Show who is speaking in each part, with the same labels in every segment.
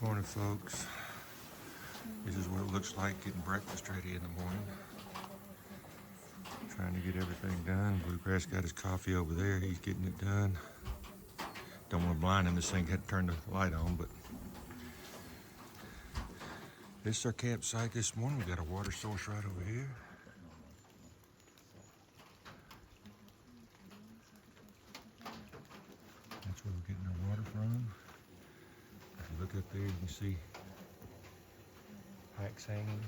Speaker 1: Morning, folks. This is what it looks like getting breakfast ready in the morning. Trying to get everything done. Bluegrass got his coffee over there. He's getting it done. Don't want to blind him. This thing had to turn the light on, but this is our campsite this morning. We got a water source right over here. That's where we're getting our water from. If you look up there, you can see packs hanging,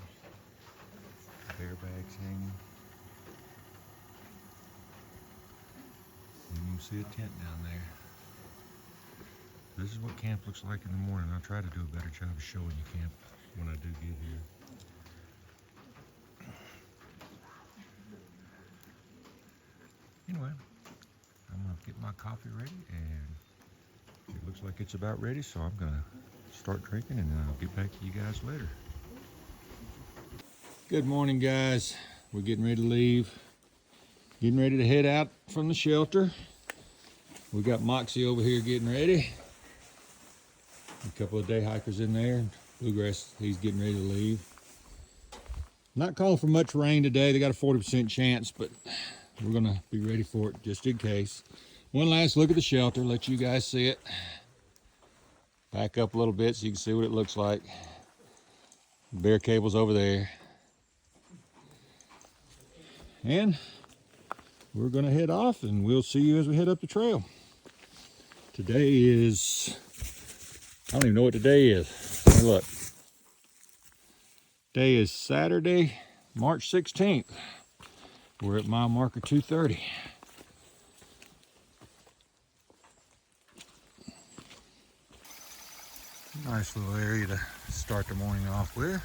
Speaker 1: bear bags hanging. And you can see a tent down there. This is what camp looks like in the morning. I'll try to do a better job of showing you camp when I do get here. Anyway, I'm gonna get my coffee ready, and it looks like it's about ready, so I'm gonna start drinking, and then I'll get back to you guys later. Good morning, guys. We're getting ready to leave. Getting ready to head out from the shelter. We got Moxie over here getting ready. A couple of day hikers in there. Bluegrass, he's getting ready to leave. Not calling for much rain today. They got a 40% chance, but we're gonna be ready for it just in case. One last look at the shelter, let you guys see it. Back up a little bit so you can see what it looks like. Bear cable's over there. And we're gonna head off, and we'll see you as we head up the trail. Today is, I don't even know what today is. Hey, look. Today is Saturday, March 16th. We're at mile marker 230. Nice little area to start the morning off with.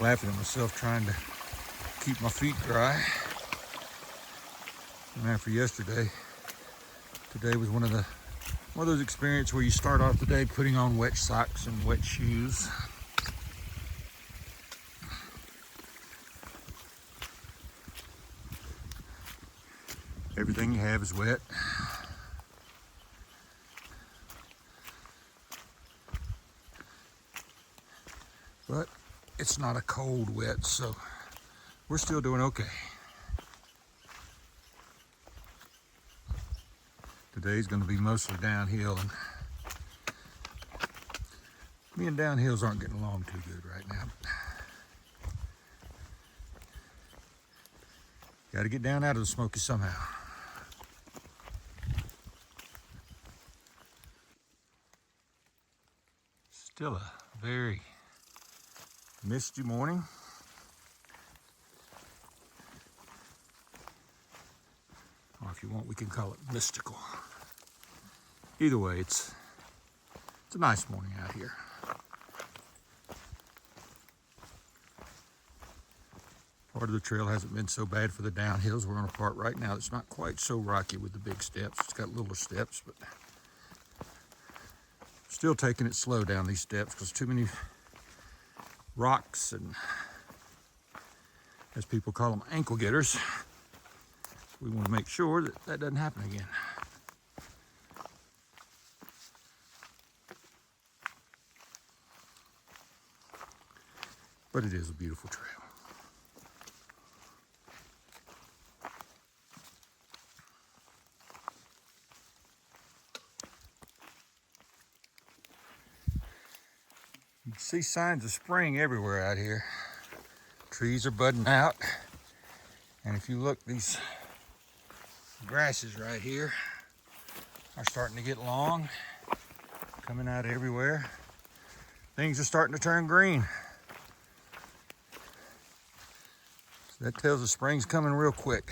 Speaker 1: Laughing at myself trying to keep my feet dry. And after yesterday, today was one of those experiences where you start off the day putting on wet socks and wet shoes. Everything you have is wet. But it's not a cold wet, so we're still doing okay. Today's going to be mostly downhill, and me and downhills aren't getting along too good right now. Got to get down out of the Smokies somehow. Still a very misty morning. Or if you want, we can call it mystical. Either way, it's a nice morning out here. Part of the trail hasn't been so bad for the downhills. We're on a part right now that's not quite so rocky with the big steps. It's got little steps, but still taking it slow down these steps because too many rocks and, as people call them, ankle getters. We want to make sure that that doesn't happen again. But it is a beautiful trail. You can see signs of spring everywhere out here. Trees are budding out. And if you look, these grasses right here are starting to get long, coming out everywhere. Things are starting to turn green. So that tells us spring's coming real quick.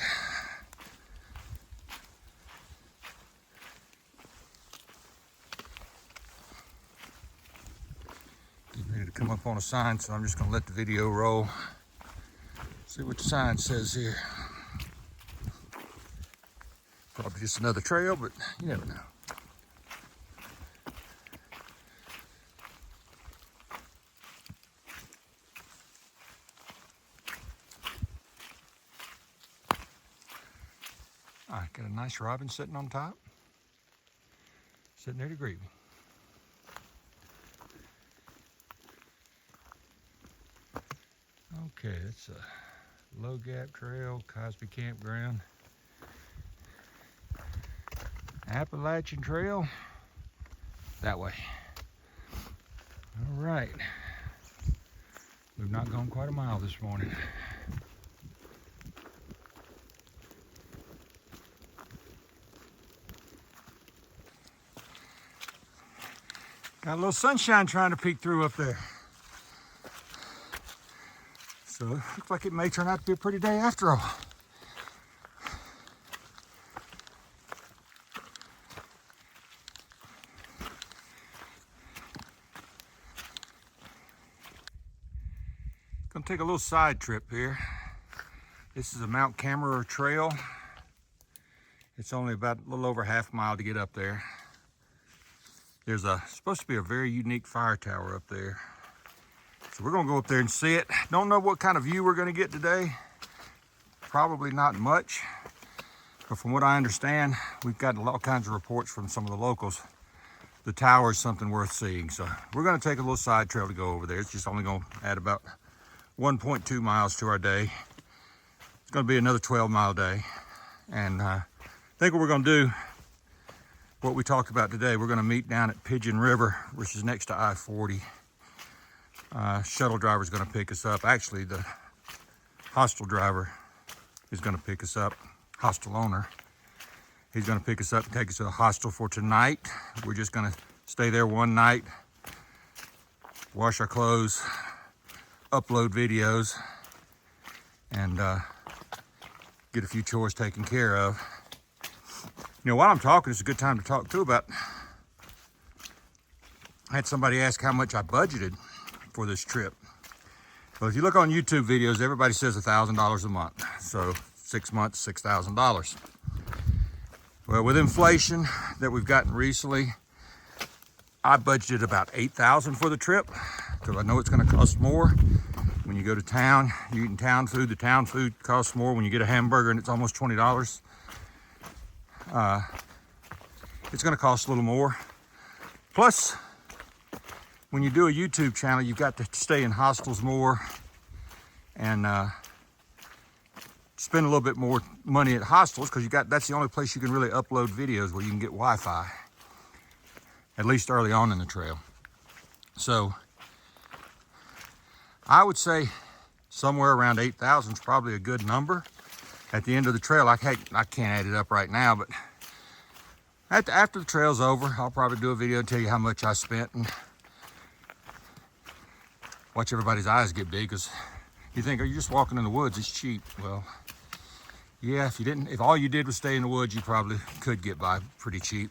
Speaker 1: Getting ready to come up on a sign, so I'm just gonna let the video roll. See what the sign says here. Probably just another trail, but you never know. nice robin sitting on top. Sitting there to greet me. Okay, it's a Low Gap Trail, Cosby Campground. Appalachian Trail, that way. All right. We've not gone quite a mile this morning. Got a little sunshine trying to peek through up there. So it looks like it may turn out to be a pretty day after all. Gonna take a little side trip here. This is a Mount Cammerer trail. It's only about a little over half a mile to get up there. There's supposed to be a very unique fire tower up there. So we're gonna go up there and see it. Don't know what kind of view we're gonna get today. Probably not much. But from what I understand, we've gotten all kinds of reports from some of the locals. The tower is something worth seeing. So we're gonna take a little side trail to go over there. It's just only gonna add about 1.2 miles to our day. It's gonna be another 12-mile day. And I think what we're gonna do, what we talked about today, we're gonna meet down at Pigeon River, which is next to I-40. Shuttle driver is gonna pick us up. Actually, the hostel driver is gonna pick us up, hostel owner. He's gonna pick us up and take us to the hostel for tonight. We're just gonna stay there one night, wash our clothes, upload videos, and get a few chores taken care of. You know, while I'm talking, it's a good time to talk too about, I had somebody ask how much I budgeted for this trip. Well, if you look on YouTube videos, everybody says $1,000 a month. So 6 months, $6,000. Well, with inflation that we've gotten recently, I budgeted about $8,000 for the trip because I know it's going to cost more. When you go to town, you're eating town food. The town food costs more. When you get a hamburger and it's almost $20, it's going to cost a little more. Plus, when you do a YouTube channel, you've got to stay in hostels more and spend a little bit more money at hostels because that's the only place you can really upload videos where you can get Wi-Fi, at least early on in the trail. So I would say somewhere around 8,000 is probably a good number. At the end of the trail, I can't add it up right now, but after the trail's over, I'll probably do a video and tell you how much I spent and watch everybody's eyes get big because you think, oh, you're just walking in the woods, it's cheap. Well, yeah, if all you did was stay in the woods, you probably could get by pretty cheap.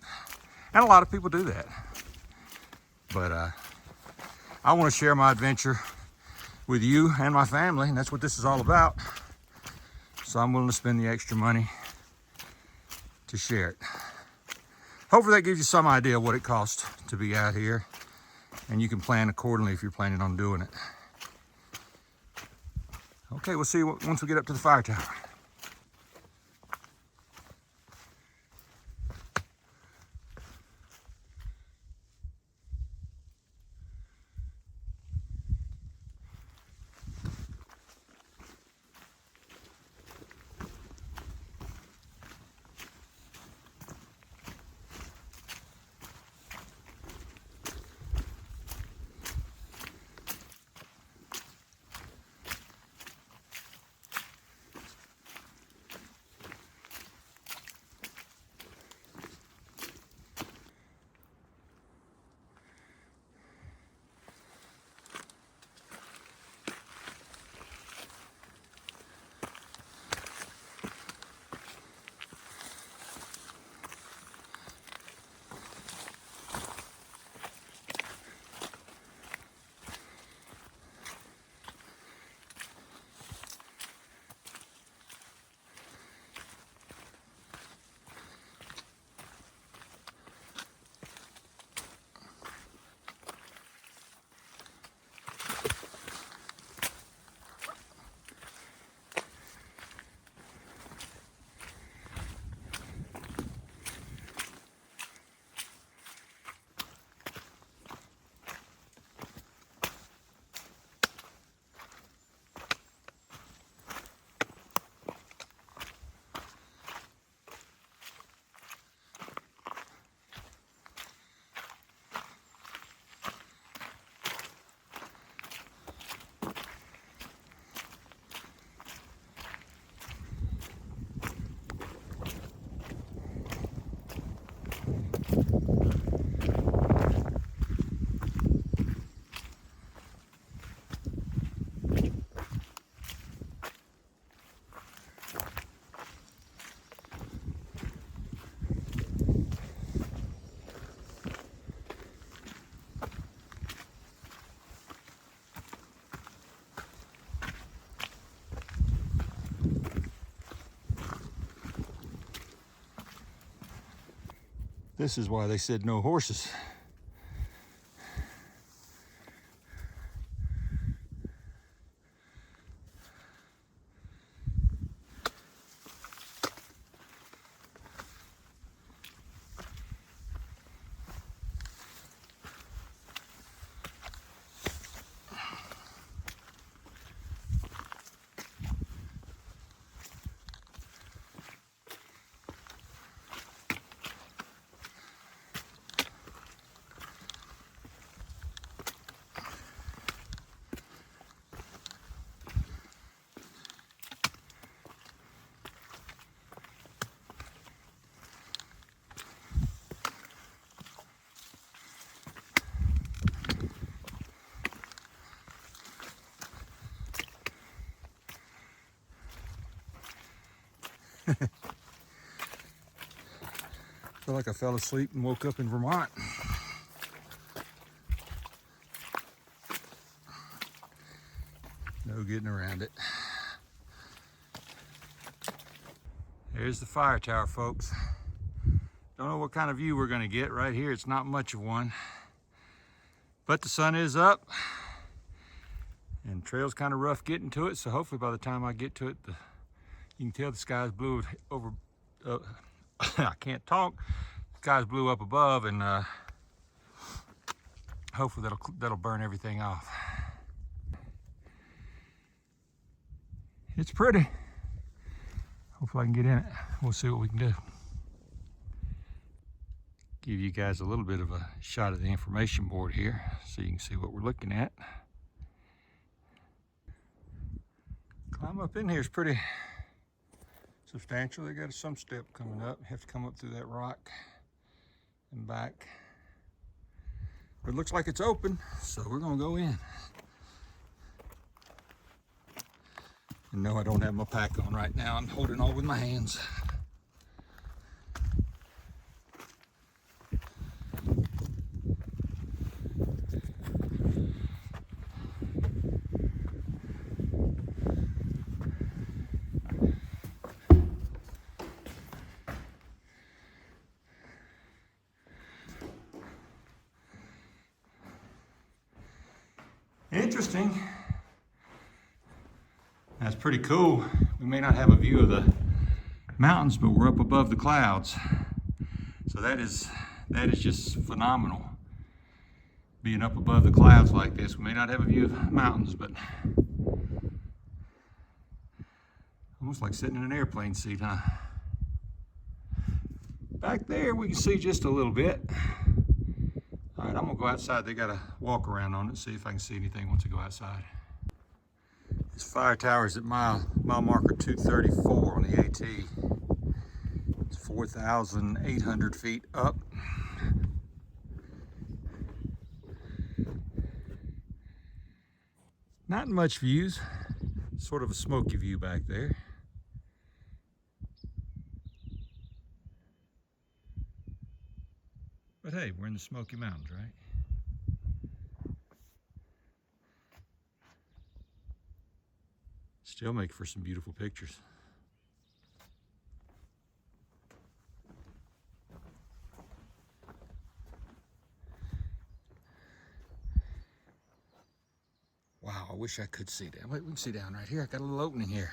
Speaker 1: And a lot of people do that. But I want to share my adventure with you and my family, and that's what this is all about. So I'm willing to spend the extra money to share it. Hopefully that gives you some idea of what it costs to be out here, and you can plan accordingly if you're planning on doing it. Okay, we'll see you once we get up to the fire tower. This is why they said no horses. Feel like I fell asleep and woke up in Vermont. No getting around it. There's the fire tower, folks. Don't know what kind of view we're gonna get right here. It's not much of one, but the sun is up and trail's kind of rough getting to it. So hopefully by the time I get to it, you can tell the sky's blue over, I can't talk. The sky's blue up above, and hopefully that'll burn everything off. It's pretty. Hopefully I can get in it. We'll see what we can do. Give you guys a little bit of a shot of the information board here so you can see what we're looking at. Climb up in here is pretty substantial. They got some step coming up. Have to come up through that rock and back. But it looks like it's open, so we're gonna go in. And no, I don't have my pack on right now. I'm holding all with my hands. Interesting. That's pretty cool. We may not have a view of the mountains, but we're up above the clouds. So that is just phenomenal. Being up above the clouds like this. We may not have a view of mountains, but almost like sitting in an airplane seat, huh? Back there we can see just a little bit. All right, I'm gonna go outside. They got a walk around on it, see if I can see anything once I go outside. This fire tower is at mile marker 234 on the AT. It's 4,800 feet up. Not much views, sort of a smoky view back there. But hey, we're in the Smoky Mountains, right? Still make for some beautiful pictures. Wow, I wish I could see down. Wait, we can see down right here. I got a little opening here.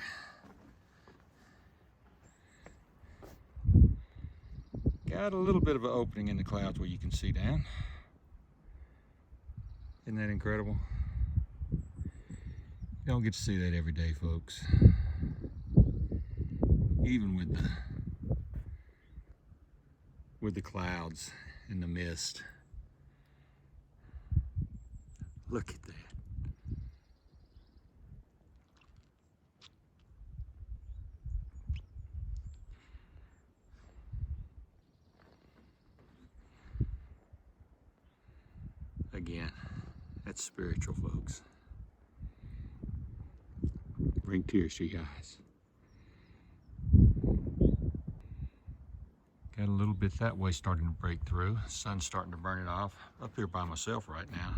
Speaker 1: Got a little bit of an opening in the clouds where you can see down. Isn't that incredible? You don't get to see that every day, folks. Even with the clouds and the mist. Look at that. Again, that's spiritual, folks. Bring tears to your eyes. Got a little bit that way starting to break through. Sun's starting to burn it off. Up here by myself right now.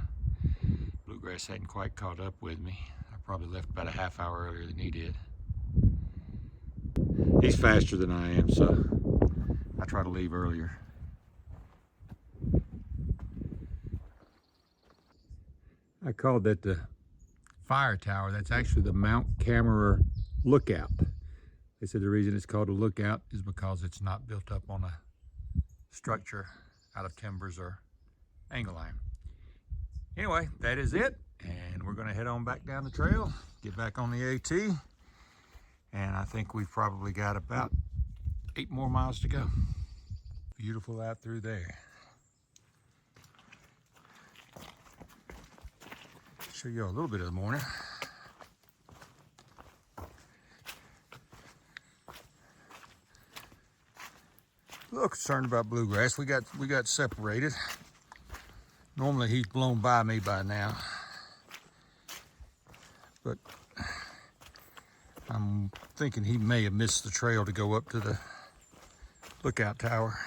Speaker 1: Bluegrass hadn't quite caught up with me. I probably left about a half hour earlier than he did. He's faster than I am, so I try to leave earlier. I called that the fire tower. That's actually the Mount Cammerer lookout. They said the reason it's called a lookout is because it's not built up on a structure out of timbers or angle iron. Anyway, that is it. And we're gonna head on back down the trail, get back on the AT. And I think we've probably got about 8 more miles to go. Beautiful out through there. Show you a little bit of the morning. A little concerned about bluegrass. We got separated. Normally he's blown by me by now, but I'm thinking he may have missed the trail to go up to the lookout tower.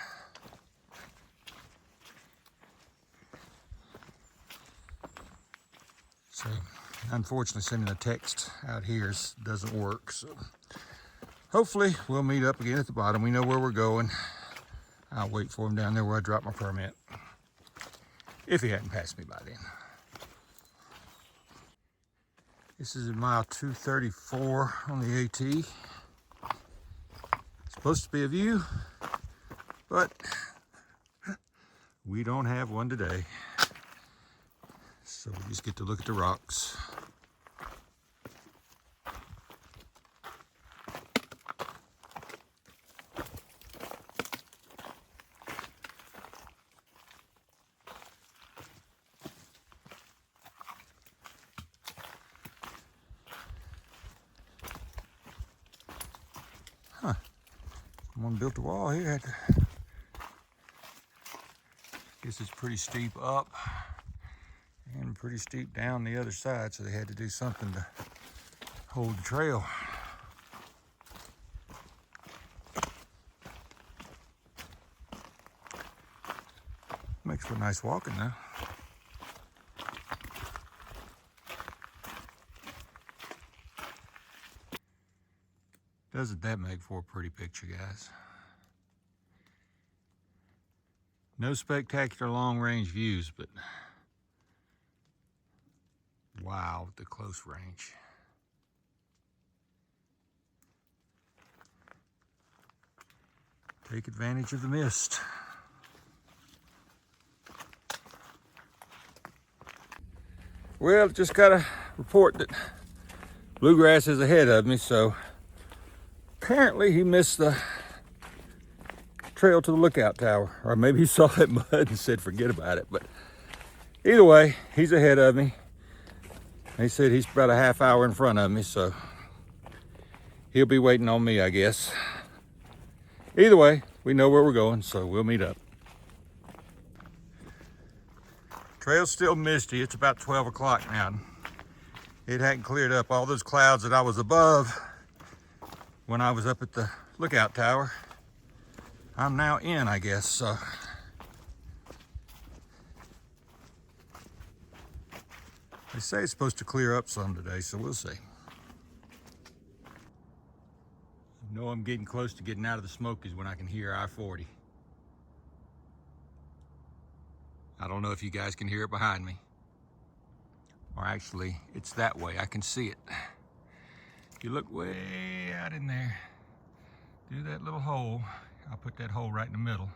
Speaker 1: So unfortunately sending a text out here doesn't work. So hopefully we'll meet up again at the bottom. We know where we're going. I'll wait for him down there where I dropped my permit, if he hadn't passed me by then. This is mile 234 on the AT. Supposed to be a view, but we don't have one today. So we just get to look at the rocks. Huh. Someone built a wall here. Guess it's pretty steep up and pretty steep down the other side, so they had to do something to hold the trail. Makes for nice walking though. Doesn't that make for a pretty picture, guys? No spectacular long-range views, but wow, the close range. Take advantage of the mist. Well, just got a report that bluegrass is ahead of me, so apparently he missed the trail to the lookout tower, or maybe he saw that mud and said forget about it. But either way, he's ahead of me. He said he's about a half hour in front of me, so he'll be waiting on me, I guess. Either way, we know where we're going, so we'll meet up. Trail's still misty. It's about 12 o'clock now. It hadn't cleared up. All those clouds that I was above when I was up at the lookout tower, I'm now in, I guess. So they say it's supposed to clear up some today, so we'll see. I know I'm getting close to getting out of the Smokies when I can hear I-40. I don't know if you guys can hear it behind me. Or actually, it's that way. I can see it. If you look way out in there, through that little hole, I'll put that hole right in the middle.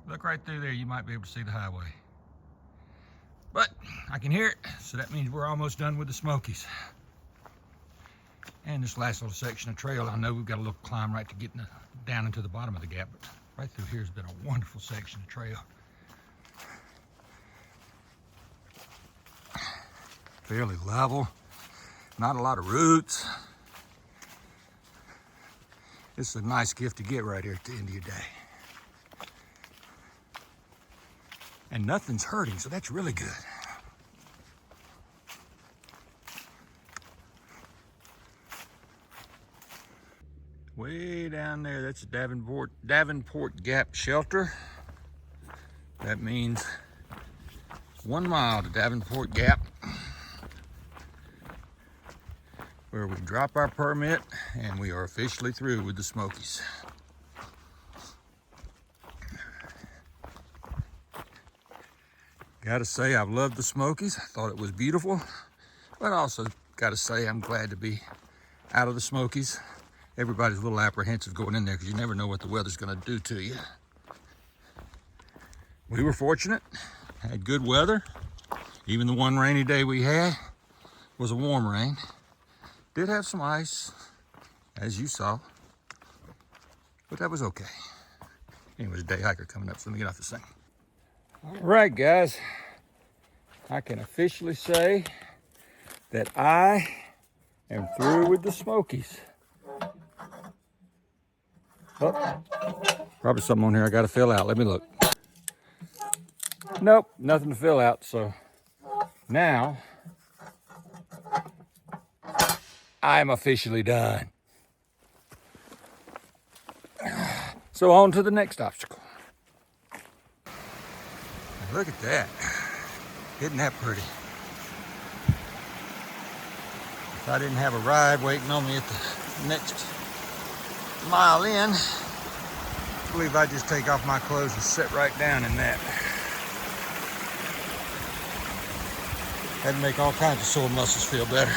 Speaker 1: Look right through there, you might be able to see the highway. But I can hear it, so that means we're almost done with the Smokies. And this last little section of trail, I know we've got a little climb right to get down into the bottom of the gap, but right through here has been a wonderful section of trail. Fairly level, not a lot of roots. This is a nice gift to get right here at the end of your day. And nothing's hurting, so that's really good. Way down there, that's the Davenport Gap Shelter. That means 1 mile to Davenport Gap, where we drop our permit and we are officially through with the Smokies. Gotta say, I've loved the Smokies. I thought it was beautiful, but also gotta say I'm glad to be out of the Smokies. Everybody's a little apprehensive going in there because you never know what the weather's gonna do to you. We were fortunate, had good weather. Even the one rainy day we had was a warm rain. Did have some ice, as you saw, but that was okay. Anyways, day hiker coming up, so let me get off this thing. All right, guys, I can officially say that I am through with the Smokies. Oh, probably something on here I gotta fill out. Let me look. Nope, nothing to fill out, so now I'm officially done. So on to the next obstacle. Look at that. Isn't that pretty? If I didn't have a ride waiting on me at the next mile in, I believe I'd just take off my clothes and sit right down in that. That'd make all kinds of sore muscles feel better.